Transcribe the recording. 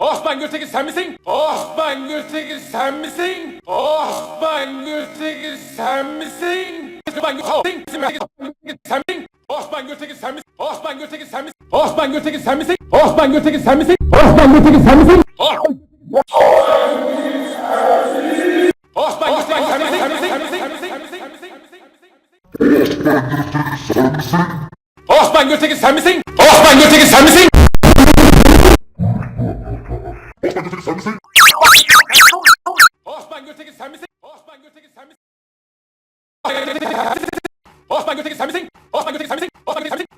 Osman Gültekin sen misin? Osman Gültekin sen misin? Osman Gültekin sen misin? Osman Gültekin sen misin? Osman Gültekin sen misin? Osman Gültekin sen misin? Osman Gültekin sen misin? Osman Gültekin sen misin? Osman Gültekin sen misin? Osman Gültekin sen misin? Osman Gültekin sen misin? Osman Gültekin sen misin? Osman Gültekin sen misin? Osman Gültekin sen misin? Osman Gültekin sen misin? Osman Gültekin sen misin? Osman Gültekin sen misin? Osman Gültekin sen misin? Osman Gültekin sen misin?